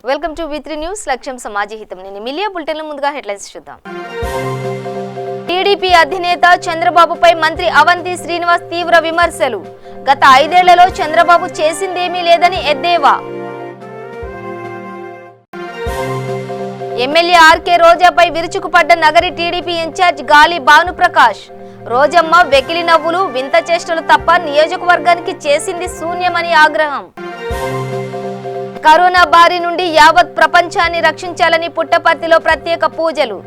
Welcome to వి3 news. లక్ష్యం సమాజహితం. నేను మిలియా బులెటిన్ల ముందుగా హెడ్లైన్స్ చూద్దాం. టీడీపీ అధినేత చంద్రబాబుపై మంత్రి అవంతి శ్రీనివాస్ తీవ్ర విమర్శలు. గత 5 ఏళ్లలో చంద్రబాబు చేసిందేమీ లేదని ఎద్దేవా. ఎమ్మెల్యే ఆర్కే రోజాపై విరుచుకుపడ్డ నగరి టీడీపీ ఇన్ఛార్జ్ గాలి భానుప్రకాష్. రోజమ్మ వెకిలి నవ్వులు, వింత చేష్టలు తప్ప నియోజకవర్గానికి చేసింది శూన్యమని ఆగ్రహం. కరోనా బారి నుండి యావత్ ప్రపంచాన్ని రక్షించాలని పుట్టపర్తిలో ప్రత్యేక పూజలు.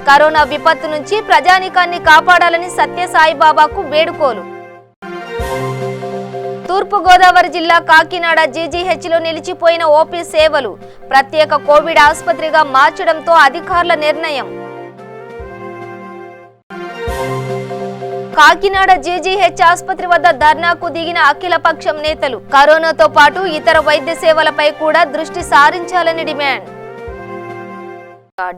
కరోనా విపత్తు నుంచి ప్రజానీకాన్ని కాపాడాలని సత్యసాయిబాబాకు వేడుకోలు. తూర్పుగోదావరి జిల్లా కాకినాడ జీజీహెచ్లో నిలిచిపోయిన ఓపీ సేవలు ప్రత్యేక కోవిడ్ ఆసుపత్రిగా మార్చడంతో అధికారుల నిర్ణయం. కాకినాడ జీజీహెచ్ ఆసుపత్రి వద్ద ధర్నాకు దిగిన అఖిలపక్షం నేతలు కరోనాతో పాటు ఇతర వైద్య సేవలపై కూడా దృష్టి సారించాలని డిమాండ్.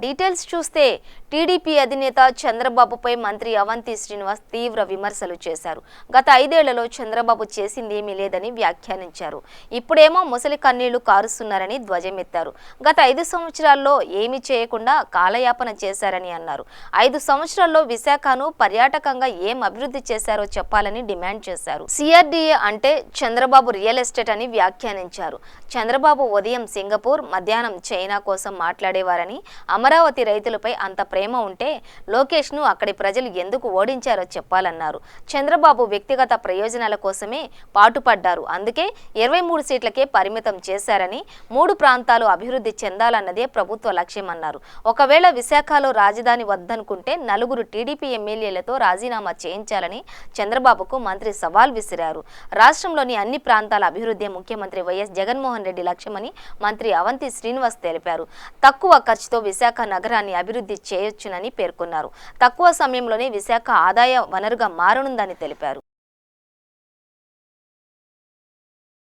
డీటెయిల్స్ చూస్తే టీడీపీ అధినేత చంద్రబాబుపై మంత్రి అవంతి శ్రీనివాస్ తీవ్ర విమర్శలు చేశారు. గత 5 ఏళ్లలో చంద్రబాబు చేసిందేమీ లేదని వ్యాఖ్యానించారు. ఇప్పుడేమో ముసలి కన్నీళ్లు కారుస్తున్నారని ధ్వజమెత్తారు. గత 5 సంవత్సరాల్లో ఏమీ చేయకుండా కాలయాపన చేశారని అన్నారు. 5 సంవత్సరాల్లో విశాఖను పర్యాటకంగా ఏం అభివృద్ధి చేశారో చెప్పాలని డిమాండ్ చేశారు. సిఆర్డీఏ అంటే చంద్రబాబు రియల్ ఎస్టేట్ అని వ్యాఖ్యానించారు. చంద్రబాబు ఉదయం సింగపూర్, మధ్యాహ్నం చైనా కోసం మాట్లాడేవారని, అమరావతి రైతులపై అంత ప్రేమ ఉంటే లోకేష్ ను అక్కడి ప్రజలు ఎందుకు ఓడించారో చెప్పాలన్నారు. చంద్రబాబు వ్యక్తిగత ప్రయోజనాల కోసమే పాటుపడ్డారు. అందుకే 23 సీట్లకే పరిమితం చేశారని, 3 ప్రాంతాలు అభివృద్ధి చెందాలన్నదే ప్రభుత్వ లక్ష్యమన్నారు. ఒకవేళ విశాఖలో రాజధాని వద్దనుకుంటే 4 టీడీపీ ఎమ్మెల్యేలతో రాజీనామా చేయించాలని చంద్రబాబుకు మంత్రి సవాల్ విసిరారు. రాష్ట్రంలోని అన్ని ప్రాంతాల అభివృద్ధి ముఖ్యమంత్రి వైఎస్ జగన్మోహన్ రెడ్డి లక్ష్యమని మంత్రి అవంతి శ్రీనివాస్ తెలిపారు. తక్కువ ఖర్చుతో విశాఖ నగరాన్ని అభివృద్ధి చేయొచ్చునని పేర్కొన్నారు. తక్కువ సమయంలోనే విశాఖ ఆదాయ వనరుగా మారనుందని తెలిపారు.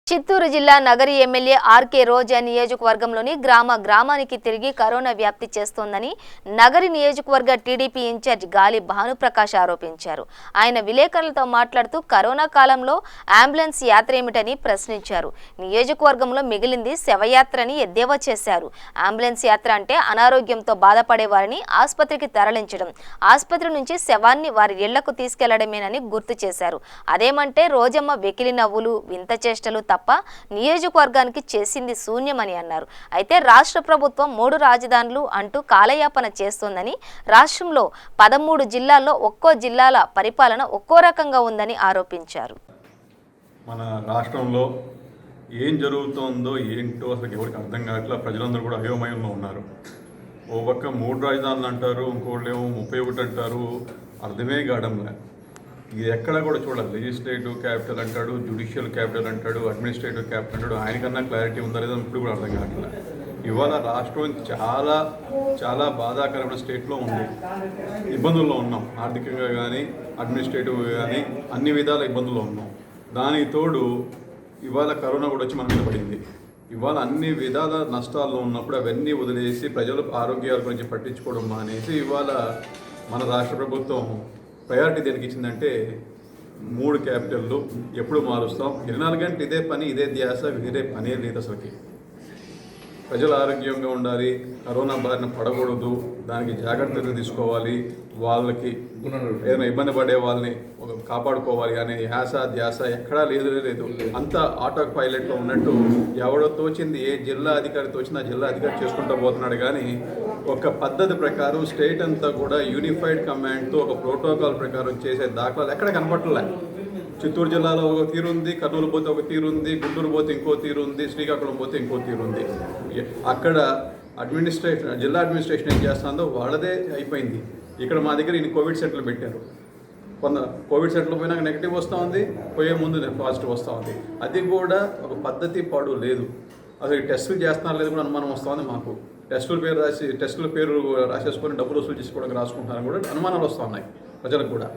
చిత్తూరు జిల్లా నగరి ఎమ్మెల్యే ఆర్కే రోజా నియోజకవర్గంలోని గ్రామానికి తిరిగి కరోనా వ్యాప్తి చేస్తోందని నగరి నియోజకవర్గ టీడీపీ ఇన్ఛార్జ్ గాలి భానుప్రకాష్ ఆరోపించారు. ఆయన విలేకరులతో మాట్లాడుతూ కరోనా కాలంలో అంబులెన్స్ యాత్ర ఏమిటని ప్రశ్నించారు. నియోజకవర్గంలో మిగిలింది శవయాత్రని ఎద్దేవా చేశారు. అంబులెన్స్ యాత్ర అంటే అనారోగ్యంతో బాధపడేవారిని ఆసుపత్రికి తరలించడం, ఆసుపత్రి నుంచి శవాన్ని వారి ఇళ్లకు తీసుకెళ్లడమేనని గుర్తు చేశారు. అదేమంటే రోజమ్మ వెకిలి నవ్వులు, వింత చేష్టలు తప్ప నియోజకవర్గానికి చేసింది శూన్యమని అన్నారు. అయితే రాష్ట్ర ప్రభుత్వం 3 రాజధానులు అంటూ కాలయాపన చేస్తోందని, రాష్ట్రంలో 13 జిల్లాల్లో ఒక్కో జిల్లాల పరిపాలన ఒక్కో రకంగా ఉందని ఆరోపించారు. మన రాష్ట్రంలో ఏం జరుగుతోందో ఏంటో అసలు ఎవరికి అర్థం కావట్లా. ప్రజలందరూ కూడా అయోమయంలో ఉన్నారు. ఓ పక్క 3 రాజధానులు అంటారు, ఇంకోళ్ళేమో 31 అంటారు. అర్థమే కావడంలే. ఇది ఎక్కడా కూడా చూడాలి. లెజిస్లేటివ్ క్యాపిటల్ అంటాడు, జ్యుడిషియల్ క్యాపిటల్ అంటాడు, అడ్మినిస్ట్రేటివ్ క్యాపిటల్ అంటాడు. ఆయనకన్నా క్లారిటీ ఉందా లేదా ఇప్పుడు కూడా అర్థం కావట్లేదు. ఇవాళ రాష్ట్రం చాలా చాలా బాధాకరమైన స్టేట్లో ఉంది. ఇబ్బందుల్లో ఉన్నాం. ఆర్థికంగా కానీ, అడ్మినిస్ట్రేటివ్ కానీ అన్ని విధాల ఇబ్బందుల్లో ఉన్నాం. దానికి తోడు ఇవాళ కరోనా కూడా వచ్చి మన మీద పడింది. ఇవాళ అన్ని విధాల నష్టాల్లో ఉన్నప్పుడు అవన్నీ వదిలేసి ప్రజల ఆరోగ్యాల గురించి పట్టించుకోవడం మానేసి ఇవాళ మన రాష్ట్ర ప్రభుత్వం ప్రయారిటీ దేనికి ఇచ్చిందంటే 3 క్యాపిటల్లు ఎప్పుడు మారుస్తాం, 24 గంటలు ఇదే పని, ఇదే ధ్యాస, వేరే పనే లేదు. అసలుకి ప్రజలు ఆరోగ్యంగా ఉండాలి, కరోనా బారిన పడకూడదు, దానికి జాగ్రత్తలు తీసుకోవాలి, వాళ్ళకి ఏదైనా ఇబ్బంది పడే వాళ్ళని కాపాడుకోవాలి అనే ధ్యాస ఎక్కడా లేదు. అంతా ఆటో పైలట్లో ఉన్నట్టు ఎవడో తోచింది, ఏ జిల్లా అధికారి తోచినా జిల్లా అధికారి చేసుకుంటూ పోతున్నాడు. కానీ ఒక పద్ధతి ప్రకారం స్టేట్ అంతా కూడా యూనిఫైడ్ కమాండ్తో ఒక ప్రోటోకాల్ ప్రకారం చేసే దాఖలాలు ఎక్కడ కనపడలే. చిత్తూరు జిల్లాలో ఒక తీరు ఉంది, కర్నూలు పోతే ఒక తీరు ఉంది, గుంటూరు పోతే ఇంకో తీరు ఉంది, శ్రీకాకుళం పోతే ఇంకో తీరు ఉంది. అక్కడ జిల్లా అడ్మినిస్ట్రేషన్ ఏం చేస్తుందో వాళ్ళదే అయిపోయింది. ఇక్కడ మా దగ్గర ఇన్ని కోవిడ్ సెంటర్లు పెట్టారు. కొంత కోవిడ్ సెంటర్లు పోయినాక నెగిటివ్ వస్తూ ఉంది, పోయే ముందు పాజిటివ్ వస్తూ ఉంది. అది కూడా ఒక పద్ధతి పాడు లేదు. అసలు టెస్టులు చేస్తున్నారు లేదు కూడా అనుమానం వస్తూ ఉంది మాకు. టెస్టుల పేరు రాసేసుకొని డబ్బులు వసూలు చేసుకోవడానికి రాసుకుంటున్నారని కూడా అనుమానాలు వస్తూ ఉన్నాయి ప్రజలకు కూడా.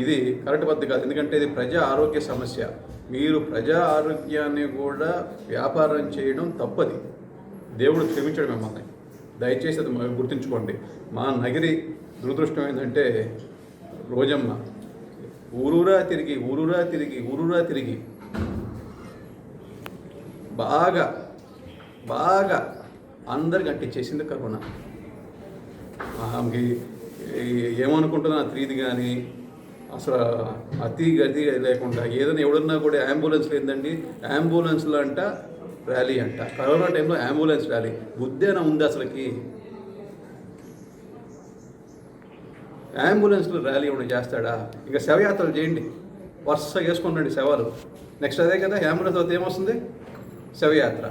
ఇది కరెక్ట్ పద్ధతి కాదు. ఎందుకంటే ఇది ప్రజా ఆరోగ్య సమస్య. మీరు ప్రజా ఆరోగ్యాన్ని కూడా వ్యాపారం చేయడం తప్పది. దేవుడు క్షమించడం మిమ్మల్ని. దయచేసి అది గుర్తుంచుకోండి. మా నగిరి దురదృష్టం ఏంటంటే రోజమ్మ ఊరూరా తిరిగి బాగా అందరికి అంటించేసింది కరోనా. ఆమెకి ఏమనుకుంటున్నా అతిథి కానీ అసలు అతి గతి లేకుండా ఏదైనా ఎవడన్నా కూడా అంబులెన్స్లు ఏందండి, అంబులెన్స్లు అంట ర్యాలీ అంట. కరోనా టైంలో అంబులెన్స్ ర్యాలీ బుద్ధేనా ఉంది అసలుకి? అంబులెన్స్లో ర్యాలీ ఏమైనా చేస్తాడా? ఇంకా శవయాత్రలు చేయండి, వరుసగా వేసుకుంటండి శవాలు. నెక్స్ట్ అదే కదా అంబులెన్స్ అయితే ఏమొస్తుంది? శవయాత్ర.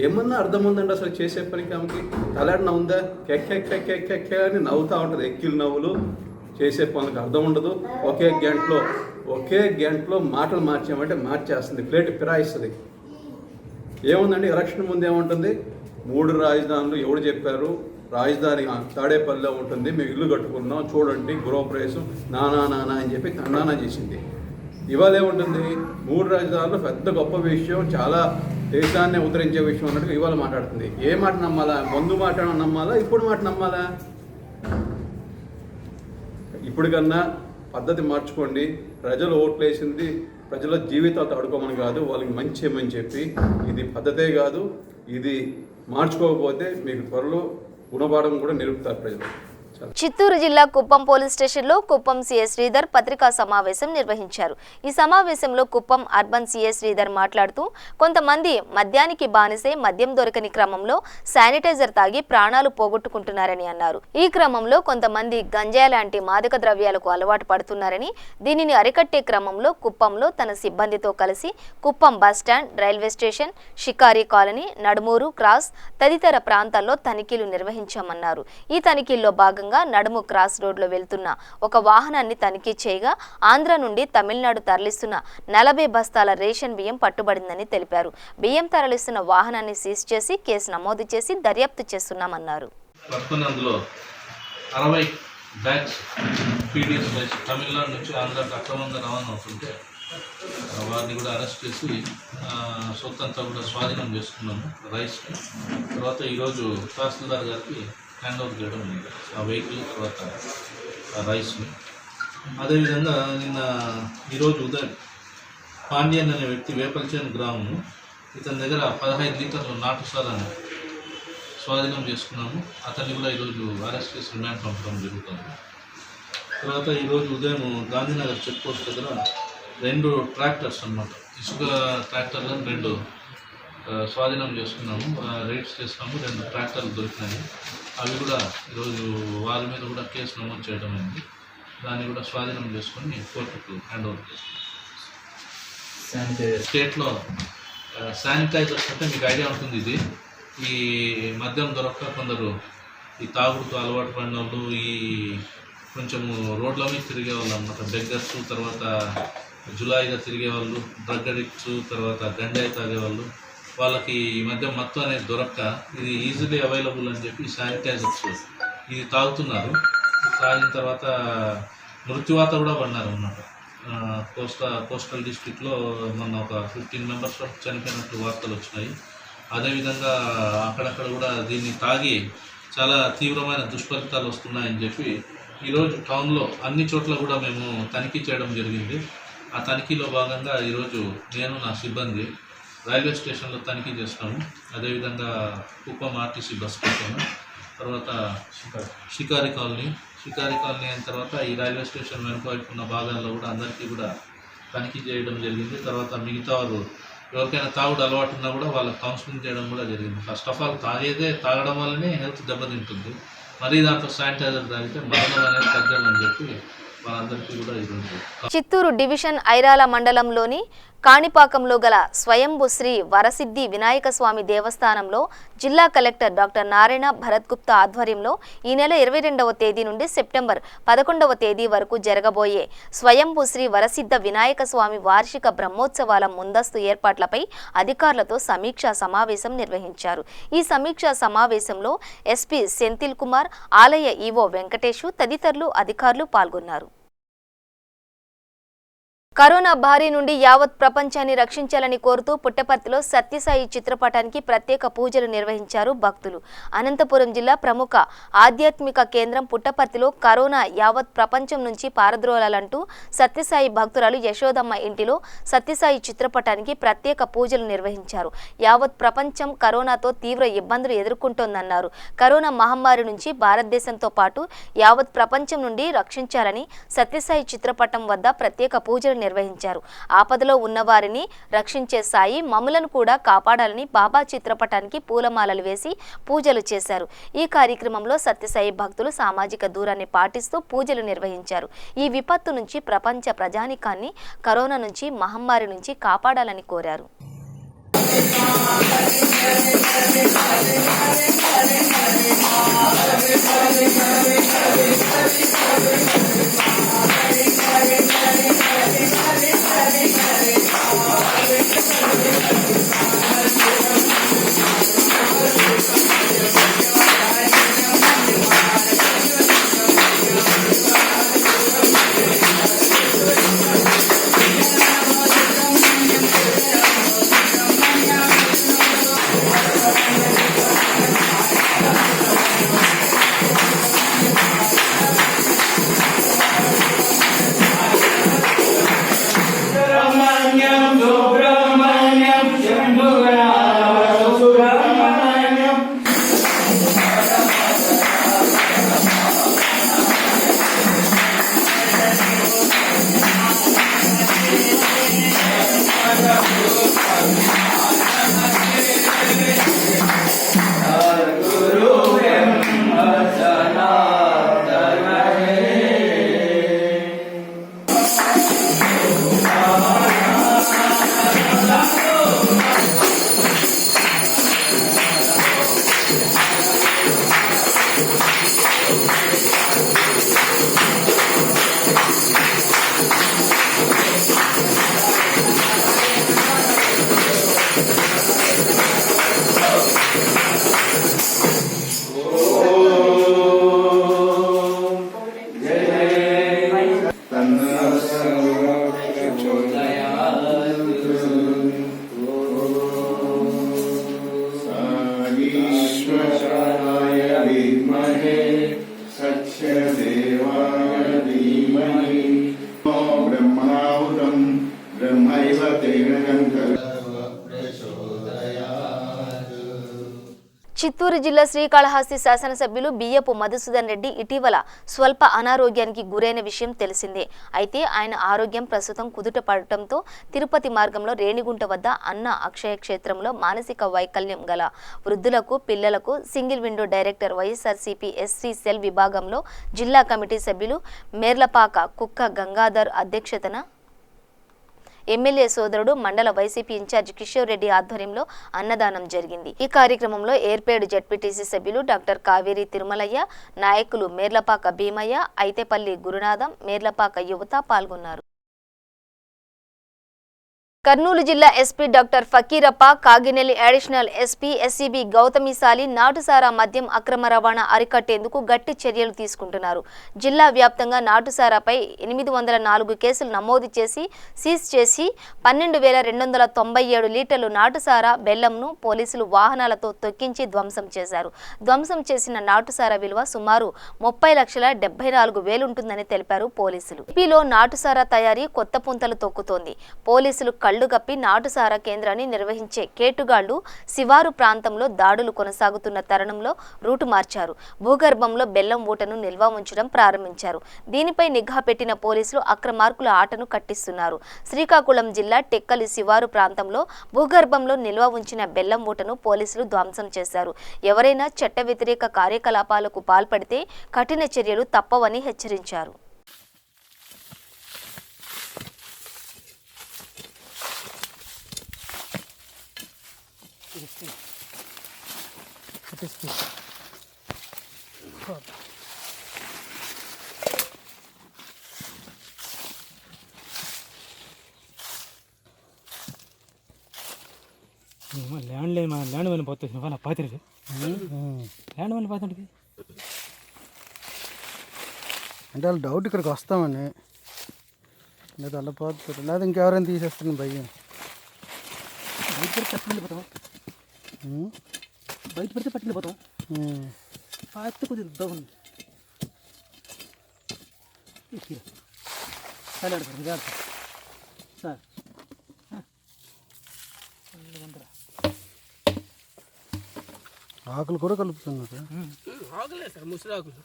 ఏమన్నా అర్థం ఉందండి అసలు చేసే పనికి? ఆమెకి తలాడిన ఉందా? కెక్కె అని నవ్వుతూ ఉంటుంది, ఎక్కిలు నవ్వులు. చేసే పనులకు అర్థం ఉండదు. ఒకే గంటలో మాటలు మార్చామంటే మార్చేస్తుంది, ప్లేట్ ఫిరాయిస్తుంది. ఏముందండి, ఎలక్షన్ ముందు ఏముంటుంది? 3 రాజధానులు ఎవడు చెప్పారు? రాజధాని తాడేపల్లిలో ఉంటుంది, మేము ఇల్లు కట్టుకున్నాం చూడండి, గృహప్రవేశం నానా అని చెప్పి తండానా చేసింది. ఇవాళ ఏముంటుంది? 3 రాజధానులు పెద్ద గొప్ప విషయం, చాలా దేశాన్ని ఉద్ధరించే విషయం అన్నట్టు ఇవాళ మాట్లాడుతుంది. ఏ మాట నమ్మాలా? ముందు మాట నమ్మాలా, ఇప్పుడు మాట నమ్మాలా? ఇప్పటికన్నా పద్ధతి మార్చుకోండి. ప్రజలు ఓట్లు వేసింది ప్రజల జీవితాలతో ఆడుకోమని కాదు, వాళ్ళకి మంచి చేయమని చెప్పి. ఇది పద్ధతే కాదు. ఇది మార్చుకోకపోతే మీకు త్వరలో గుణపాఠం కూడా నిలుపుతారు ప్రజలు. చిత్తూరు జిల్లా కుప్పం పోలీస్ స్టేషన్లో కుప్పం సీఐ శ్రీధర్ పత్రికా సమావేశం నిర్వహించారు. ఈ సమావేశంలో కుప్పం అర్బన్ సీఐ శ్రీధర్ మాట్లాడుతూ, కొంతమంది మద్యానికి బానిసే మద్యం దొరకని క్రమంలో శానిటైజర్ తాగి ప్రాణాలు పోగొట్టుకుంటున్నారని అన్నారు. ఈ క్రమంలో కొంతమంది గంజాయి లాంటి మాదక ద్రవ్యాలకు అలవాటు పడుతున్నారని, దీనిని అరికట్టే క్రమంలో కుప్పంలో తన సిబ్బందితో కలిసి Kuppam bus stand, railway station, Shikari colony, Nadumuru cross తదితర ప్రాంతాల్లో తనిఖీలు నిర్వహించామన్నారు. ఈ తనిఖీల్లో భాగంగా నడుము క్రాస్ రోడ్లో వెళ్తున్న ఒక వాహనాన్ని తనిఖీ చేయగా ఆంధ్ర నుండి తమిళనాడు తరలిస్తున్న 40 బస్తాల రేషన్ బియ్యం పట్టుబడిందని తెలిపారు. బియ్యం తరలిస్తున్న వాహనాన్ని సీజ్ చేసి కేసు నమోదు చేసి దర్యాప్తు చేస్తున్నామన్నారు. తమిళనాడు నుంచి ఆంధ్రాకి అక్రమంగా రవాణా అవుతుంటే వారిని కూడా అరెస్ట్ చేసి సొత్తంతా కూడా స్వాధీనం చేసుకున్నాము రైస్ని. తర్వాత ఈరోజు తహసీల్దార్ గారికి హ్యాండ్ ఓవర్ చేయడం ఆ వెహికల్, తర్వాత ఆ రైస్ని. అదేవిధంగా ఈరోజు ఉదయం పాండ్యన్ అనే వ్యక్తి వేపల్చేను గ్రామము, ఇతని దగ్గర 15 లీటర్ల నాటు సారాన్ని స్వాధీనం చేసుకున్నాము. అతన్ని కూడా ఈరోజు అరెస్ట్ చేసి రిమాండ్ పంపడం జరుగుతుంది. తర్వాత ఈరోజు ఉదయం గాంధీనగర్ చెక్ పోస్ట్ దగ్గర 2 ట్రాక్టర్స్ అన్నమాట, ఇసుక ట్రాక్టర్లను 2 స్వాధీనం చేసుకున్నాము, రైడ్స్ చేసినాము. 2 ట్రాక్టర్లు దొరికినాయి. అవి కూడా ఈరోజు వారి మీద కూడా కేసు నమోదు చేయడం అయింది. దాన్ని కూడా స్వాధీనం చేసుకొని కోర్టుకు హ్యాండ్ ఓవర్ చేస్తాం. స్టేట్లో శానిటైజర్స్ అంటే మీకు ఐడియా ఉంటుంది. ఇది ఈ మద్యం దొరక్క కొందరు ఈ తాగుడుతో అలవాటు పడిన వాళ్ళు, ఈ కొంచెము రోడ్ల మీద తిరిగే వాళ్ళు అన్నమాట, బెగ్గర్స్, తర్వాత జులాయిగా తిరిగేవాళ్ళు, డ్రగ్ అడిక్ట్స్, తర్వాత గంజాయి తాగేవాళ్ళు, వాళ్ళకి ఈ మధ్య మత్తు అనేది దొరక్క ఇది ఈజీలీ అవైలబుల్ అని చెప్పి శానిటైజర్స్ ఇది తాగుతున్నారు. తాగిన తర్వాత మృత్యువాత కూడా పడినారు అన్నమాట. కోస్టల్ డిస్ట్రిక్ట్లో మొన్న ఒక 15 మెంబర్స్ వరకు చనిపోయినట్టు వార్తలు వచ్చినాయి. అదేవిధంగా అక్కడక్కడ కూడా దీన్ని తాగి చాలా తీవ్రమైన దుష్ఫలితాలు వస్తున్నాయని చెప్పి ఈరోజు టౌన్లో అన్ని చోట్ల కూడా మేము తనిఖీ చేయడం జరిగింది. ఆ తనిఖీలో భాగంగా ఈరోజు నేను, నా సిబ్బంది రైల్వే స్టేషన్లో తనిఖీ చేసినాము. అదేవిధంగా కుప్పం ఆర్టీసీ బస్ స్టేషన్, తర్వాత షికారీ కాలనీ అయిన తర్వాత ఈ రైల్వే స్టేషన్ వెనుకవైపు ఉన్న భాగాల్లో కూడా అందరికీ కూడా తనిఖీ చేయడం జరిగింది. తర్వాత మిగతా వారు ఎవరికైనా తాగుడు అలవాటు ఉన్నా కూడా వాళ్ళకి కౌన్సిలింగ్ చేయడం కూడా జరిగింది. ఫస్ట్ ఆఫ్ ఆల్ తాగడం వల్లనే హెల్త్ దెబ్బతింటుంది. మరీ దాంట్లో శానిటైజర్ తాగితే మరణం అనేది తగ్గమని చెప్పి వాళ్ళందరికీ కూడా ఈరోజు చిత్తూరు డివిజన్ ఐరాల మండలంలోని కాణిపాకంలో గల స్వయంభు శ్రీ వరసిద్ధి వినాయక స్వామి దేవస్థానంలో జిల్లా కలెక్టర్ డాక్టర్ నారాయణ భరత్ గుప్తా ఆధ్వర్యంలో ఈ నెల 22వ తేదీ నుండి సెప్టెంబర్ 11వ తేదీ వరకు జరగబోయే స్వయంభు శ్రీ వరసిద్ధ వినాయక స్వామి వార్షిక బ్రహ్మోత్సవాల ముందస్తు ఏర్పాట్లపై అధికారులతో సమీక్షా సమావేశం నిర్వహించారు. ఈ సమీక్షా సమావేశంలో ఎస్పీ సెంథిల్ కుమార్, ఆలయ ఈవో వెంకటేశు తదితరులు అధికారులు పాల్గొన్నారు. కరోనా బారి నుండి యావత్ ప్రపంచాన్ని రక్షించాలని కోరుతూ పుట్టపర్తిలో సత్యసాయి చిత్రపటానికి ప్రత్యేక పూజలు నిర్వహించారు భక్తులు. అనంతపురం జిల్లా ప్రముఖ ఆధ్యాత్మిక కేంద్రం పుట్టపర్తిలో కరోనా యావత్ ప్రపంచం నుంచి పారద్రోలాలంటూ సత్యసాయి భక్తురాలు యశోదమ్మ ఇంటిలో సత్యసాయి చిత్రపటానికి ప్రత్యేక పూజలు నిర్వహించారు. యావత్ ప్రపంచం కరోనాతో తీవ్ర ఇబ్బందులు ఎదుర్కొంటోందన్నారు. కరోనా మహమ్మారి నుంచి భారతదేశంతో పాటు యావత్ ప్రపంచం నుండి రక్షించాలని సత్యసాయి చిత్రపటం వద్ద ప్రత్యేక పూజలు నిర్వహించారు. ఆపదలో ఉన్నవారిని రక్షించే సాయి మమ్ములను కూడా కాపాడాలని బాబా చిత్రపటానికి పూలమాలలు వేసి పూజలు చేశారు. ఈ కార్యక్రమంలో సత్యసాయి భక్తులు సామాజిక దూరాన్ని పాటిస్తూ పూజలు నిర్వహించారు. ఈ విపత్తు నుంచి ప్రపంచ ప్రజానికాన్ని కరోనా నుంచి మహమ్మారి నుంచి కాపాడాలని కోరారు. చిత్తూరు జిల్లా శ్రీకాళహస్తి శాసనసభ్యులు బియ్యపు మధుసూదన్ రెడ్డి ఇటీవల స్వల్ప అనారోగ్యానికి గురైన విషయం తెలిసిందే. అయితే ఆయన ఆరోగ్యం ప్రస్తుతం కుదుట పడటంతో తిరుపతి మార్గంలో రేణిగుంట వద్ద అన్న అక్షయ క్షేత్రంలో మానసిక వైకల్యం గల వృద్ధులకు పిల్లలకు single window director YSRCP SC cell విభాగంలో జిల్లా కమిటీ సభ్యులు మేర్లపాక కుక్క గంగాధర్ అధ్యక్షతన ఎమ్మెల్యే సోదరుడు మండల వైసీపీ ఇన్ఛార్జ్ కిషోర్ రెడ్డి ఆధ్వర్యంలో అన్నదానం జరిగింది. ఈ కార్యక్రమంలో ఏర్పేడు జెడ్పీటీసీ సభ్యులు డాక్టర్ కావేరి తిరుమలయ్య, నాయకులు మేర్లపాక భీమయ్య, ఐతేపల్లి గురునాథం, మేర్లపాక యువత పాల్గొన్నారు. కర్నూలు జిల్లా SP doctor Fakirappa, Kaginelli additional SP SCB Gouthami Sali నాటుసారా మద్యం అక్రమ రవాణా అరికట్టేందుకు గట్టి చర్యలు తీసుకుంటున్నారు. జిల్లా వ్యాప్తంగా నాటుసారాపై 804 కేసులు నమోదు చేసి సీజ్ చేసి 12,297 లీటర్లు నాటుసారా బెల్లంను పోలీసులు వాహనాలతో తొక్కించి ధ్వంసం చేశారు. ధ్వంసం చేసిన నాటుసారా విలువ సుమారు 30,74,000 ఉంటుందని తెలిపారు పోలీసులు. ఏపీలో నాటుసారా తయారీ కొత్త పుంతలు తొక్కుతోంది. పోలీసులు కళ్లు గప్పి నాటుసారా కేంద్రాన్ని నిర్వహించే కేటుగాళ్లు శివారు ప్రాంతంలో దాడులు కొనసాగుతున్న తరుణంలో రూటు మార్చారు. భూగర్భంలో బెల్లం ఊటను నిల్వ ఉంచడం ప్రారంభించారు. దీనిపై నిఘా పెట్టిన పోలీసులు అక్రమార్కుల ఆటను కట్టిస్తున్నారు. శ్రీకాకుళం జిల్లా టెక్కలి శివారు ప్రాంతంలో భూగర్భంలో నిల్వ ఉంచిన బెల్లం ఊటను పోలీసులు ధ్వంసం చేశారు. ఎవరైనా చట్ట వ్యతిరేక కార్యకలాపాలకు పాల్పడితే కఠిన చర్యలు తప్పవని హెచ్చరించారు. ల్యాండ్ వల్ల పోతుంది వాళ్ళ పాత్రది ల్యాండ్ వల్ల పోతుంటుంది అంటే వాళ్ళు డౌట్ ఇక్కడికి వస్తామని లేదు అలా పోతారు, లేదా ఇంకెవరైనా తీసేస్తాను భయ్యం. బయట పెడితే పట్టుకెళ్ళిపోతాం, బయట పెడితే పట్టుకెళ్ళిపోతాం. పాత కొద్దిగా బాగుంది. సార్ ఆకులు కూడా కలుపుతున్నారు. ఆకులే సార్, ముసిరి ఆకులు.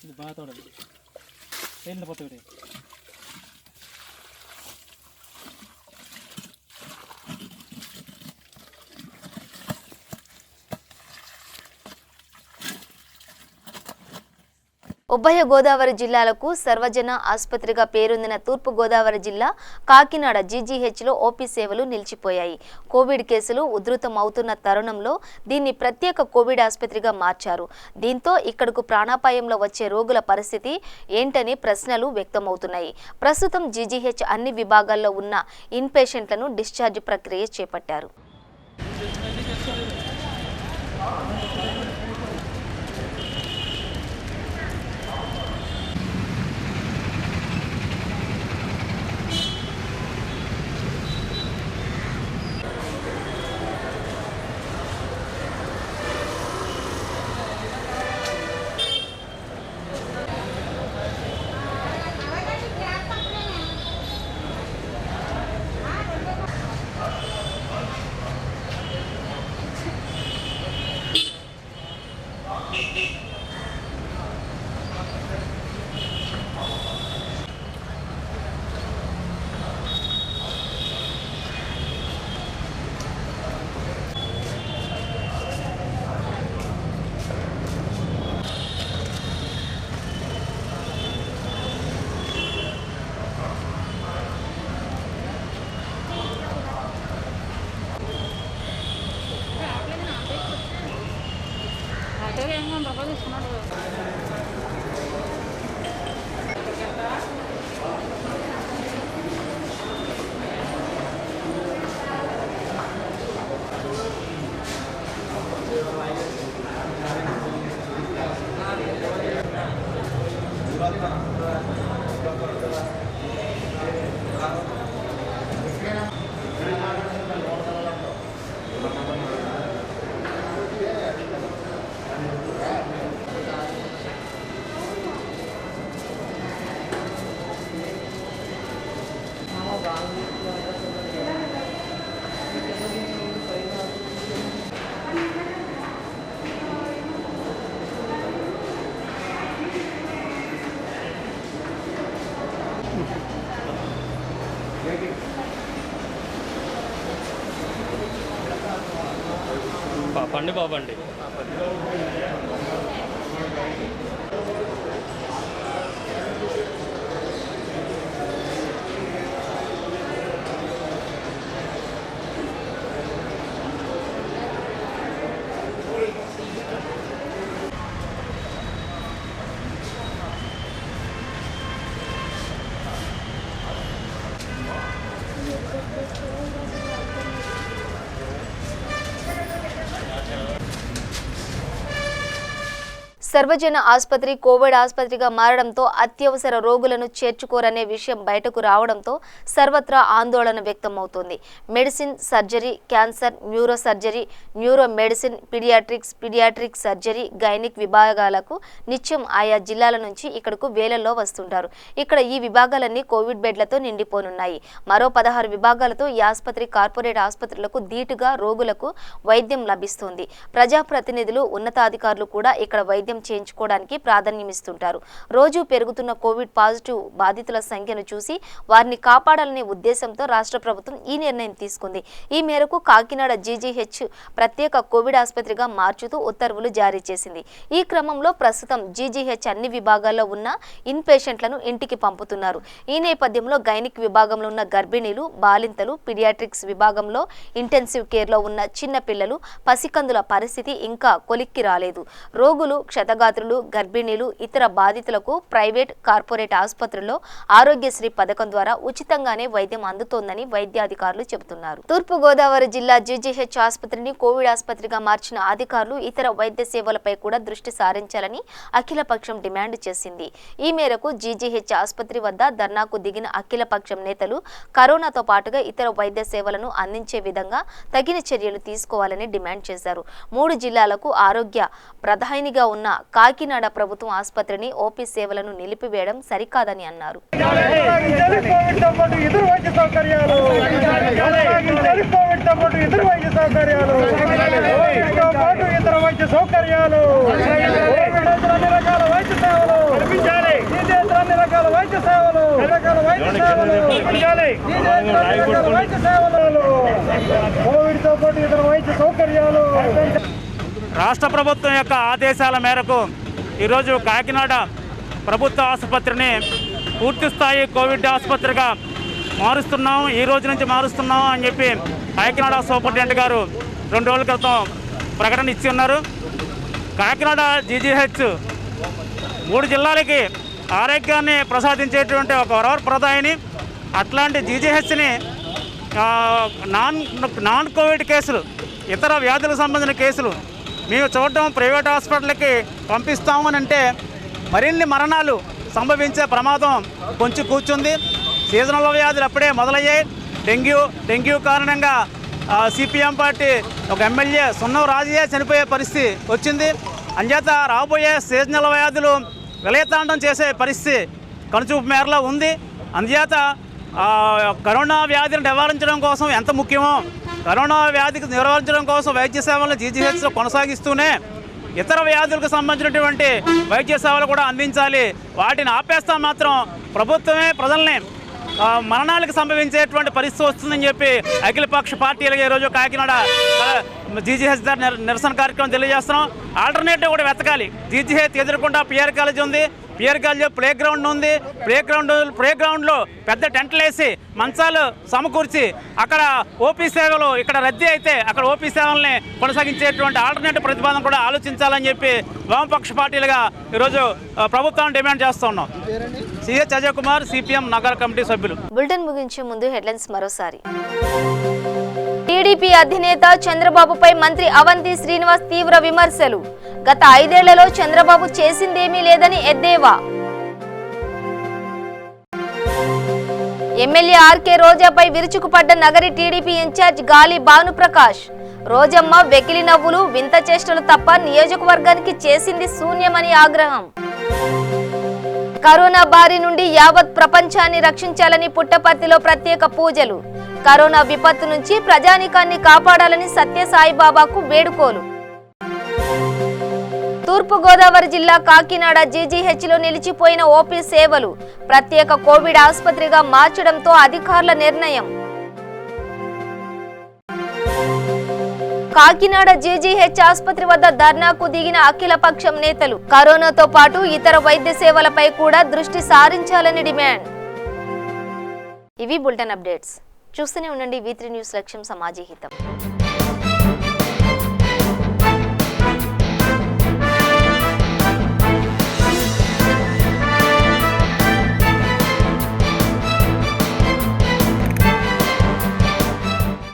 ఇది బాగా తోడదు, ఏం పోతాడు. ఉభయ గోదావరి జిల్లాలకు సర్వజన ఆసుపత్రిగా పేరొందిన తూర్పు గోదావరి జిల్లా కాకినాడ జీజీహెచ్లో ఓపీ సేవలు నిలిచిపోయాయి. కోవిడ్ కేసులు ఉధృతమవుతున్న తరుణంలో దీన్ని ప్రత్యేక కోవిడ్ ఆసుపత్రిగా మార్చారు. దీంతో ఇక్కడకు ప్రాణాపాయంలో వచ్చే రోగుల పరిస్థితి ఏంటని ప్రశ్నలు వ్యక్తమవుతున్నాయి. ప్రస్తుతం జీజీహెచ్ అన్ని విభాగాల్లో ఉన్న ఇన్ పేషెంట్లను డిశ్చార్జ్ ప్రక్రియ చేపట్టారు. పండి బాబండి. సర్వజన ఆసుపత్రి కోవిడ్ ఆసుపత్రిగా మారడంతో అత్యవసర రోగులను చేర్చుకోరనే విషయం బయటకు రావడంతో సర్వత్రా ఆందోళన వ్యక్తమవుతోంది. Medicine, surgery, cancer, neuro surgery, neuro medicine, paediatric surgery, gynaec విభాగాలకు నిత్యం ఆయా జిల్లాల నుంచి ఇక్కడకు వేలల్లో వస్తుంటారు. ఇక్కడ ఈ విభాగాలన్నీ కోవిడ్ బెడ్లతో నిండిపోనున్నాయి. మరో 16 విభాగాలతో ఈ ఆసుపత్రి కార్పొరేట్ ఆసుపత్రులకు ధీటుగా రోగులకు వైద్యం లభిస్తోంది. ప్రజాప్రతినిధులు, ఉన్నతాధికారులు కూడా ఇక్కడ వైద్యం వైద్యం చేయించుకోవడానికి ప్రాధాన్యమిస్తుంటారు. రోజు పెరుగుతున్న కోవిడ్ పాజిటివ్ బాధితుల సంఖ్యను చూసి వారిని కాపాడాలనే ఉద్దేశంతో రాష్ట్ర ప్రభుత్వం ఈ నిర్ణయం తీసుకుంది. ఈ మేరకు కాకినాడ జీజీహెచ్ ప్రత్యేక కోవిడ్ ఆసుపత్రిగా మార్చుతూ ఉత్తర్వులు జారీ చేసింది. ఈ క్రమంలో ప్రస్తుతం జీజీహెచ్ అన్ని విభాగాల్లో ఉన్న ఇన్ పేషెంట్లను ఇంటికి పంపుతున్నారు. ఈ నేపథ్యంలో గైనిక్ విభాగంలో ఉన్న గర్భిణీలు, బాలింతలు, పీడియాట్రిక్స్ విభాగంలో ఇంటెన్సివ్ కేర్లో ఉన్న చిన్న పిల్లలు, పసికందుల పరిస్థితి ఇంకా కొలిక్కి రాలేదు. రోగులు, క్షతగాత్రులు, గర్భిణీలు, ఇతర బాధితులకు ప్రైవేట్, కార్పొరేట్ ఆసుపత్రుల్లో ఆరోగ్యశ్రీ పథకం ద్వారా ఉచితంగానే వైద్యం అందుతోందని వైద్యాధికారులు చెబుతున్నారు. తూర్పుగోదావరి జిల్లా జీజీహెచ్ ఆసుపత్రిని కోవిడ్ ఆసుపత్రిగా మార్చిన అధికారులు ఇతర వైద్య సేవలపై కూడా దృష్టి సారించాలని అఖిలపక్షం డిమాండ్ చేసింది. ఈ మేరకు జీజీహెచ్ ఆసుపత్రి వద్ద ధర్నాకు దిగిన అఖిలపక్షం నేతలు కరోనాతో పాటుగా ఇతర వైద్య సేవలను అందించే విధంగా తగిన చర్యలు తీసుకోవాలని డిమాండ్ చేశారు. 3 జిల్లాలకు ఆరోగ్య ప్రధానిగా ఉన్న కాకినాడ ప్రభుత్వం ఆసుపత్రిని ఓపీ సేవలను నిలిపివేయడం సరికాదని అన్నారు. రాష్ట్ర ప్రభుత్వం యొక్క ఆదేశాల మేరకు ఈరోజు కాకినాడ ప్రభుత్వ ఆసుపత్రిని పూర్తిస్థాయి కోవిడ్ ఆసుపత్రిగా మారుస్తున్నాం, ఈ రోజు నుంచి మారుస్తున్నాం అని చెప్పి కాకినాడ సూపరింటెండెంట్ గారు 2 రోజుల క్రితం ప్రకటన ఇచ్చి ఉన్నారు. కాకినాడ జీజీహెచ్ 3 జిల్లాలకి ఆరోగ్యాన్ని ప్రసాదించేటువంటి ఒక వరప్రదాయిని. అట్లాంటి జీజీహెచ్ని నాన్ కోవిడ్ కేసులు, ఇతర వ్యాధులకు సంబంధించిన కేసులు మేము చూడటం ప్రైవేట్ హాస్పిటల్కి పంపిస్తామని అంటే మరిన్ని మరణాలు సంభవించే ప్రమాదం కొంచెం కూర్చుంది. సీజనల్ వ్యాధులు అప్పుడే మొదలయ్యాయి. డెంగ్యూ కారణంగా సిపిఎం పార్టీ ఒక ఎమ్మెల్యే సున్నం రాజయ్య చనిపోయే పరిస్థితి వచ్చింది. అంచేత రాబోయే సీజనల్ వ్యాధులు విలయతాండం చేసే పరిస్థితి కనుచూపు మేరలో ఉంది. అందుచేత కరోనా వ్యాధిని నివారించడం కోసం ఎంత ముఖ్యమో కరోనా వ్యాధికి నివారించడం కోసం వైద్య సేవలను జీజీహెచ్లో కొనసాగిస్తూనే ఇతర వ్యాధులకు సంబంధించినటువంటి వైద్య సేవలు కూడా అందించాలి. వాటిని ఆపేస్తా మాత్రం ప్రభుత్వమే ప్రజల్ని మరణాలకు సంభవించేటువంటి పరిస్థితి వస్తుందని చెప్పి అఖిలపక్ష పార్టీలుగా ఈరోజు కాకినాడ జీజీహెచ్ నిరసన కార్యక్రమం తెలియజేస్తున్నాం. ఆల్టర్నేటివ్ కూడా వెతకాలి. జీజీహెచ్ ఎదుర్కొంటా పిఆర్ కాలేజ్ ఉంది, పిఆర్ కాలేజ్ ప్లే గ్రౌండ్ ఉంది. ప్లే గ్రౌండ్లో పెద్ద టెంట్లు వేసి మంచాలు సమకూర్చి అక్కడ ఓపీ సేవలు ఇక్కడ రద్దీ అయితే అక్కడ ఓపీ సేవల్ని కొనసాగించేటువంటి ఆల్టర్నేటివ్ ప్రతిపాదన కూడా ఆలోచించాలని చెప్పి వామపక్ష పార్టీలుగా ఈరోజు ప్రభుత్వాన్ని డిమాండ్ చేస్తున్నాం. సిహెచ్ అజయ్ కుమార్, సిపిఎం నగర కమిటీ సభ్యులు. బులెటిన్ ముగించే ముందు హెడ్లైన్స్ మరోసారి. టీడీపీ అధినేత చంద్రబాబుపై మంత్రి అవంతి శ్రీనివాస్ తీవ్ర విమర్శలు. గత 5 ఏళ్లలో చంద్రబాబు చేసిందేమీ లేదని ఎద్దేవా. ఎమ్మెల్యే ఆర్కే రోజాపై విరుచుకుపడ్డ నగరి టీడీపీ ఇన్ఛార్జ్ గాలి భానుప్రకాష్. రోజమ్మ వెకిలి నవ్వులు, వింత చేష్టలు తప్ప నియోజకవర్గానికి చేసింది శూన్యమని ఆగ్రహం. కరోనా బారి నుండి యావత్ ప్రపంచాన్ని రక్షించాలని పుట్టపర్తిలో ప్రత్యేక పూజలు. కరోనా విపత్తు నుంచి ప్రజానీకాన్ని కాపాడాలని సత్యసాయిబాబాకు వేడుకోలు. తూర్పుగోదావరి జిల్లా కాకినాడ జీజీహెచ్లో నిలిచిపోయిన ఓపీ సేవలు ప్రత్యేక కోవిడ్ ఆసుపత్రిగా మార్చడంతో అధికారుల నిర్ణయం. కాకినాడ జీజీహెచ్ ఆసుపత్రి వద్ద ధర్నాకు దిగిన అఖిలపక్షం నేతలు కరోనాతో పాటు ఇతర వైద్య సేవలపై కూడా దృష్టి సారించాలని డిమాండ్. ఇవి బులెటిన్ అప్డేట్స్. చూస్తూనే ఉండండి V3 న్యూస్, లక్ష్యం సమాజహితం.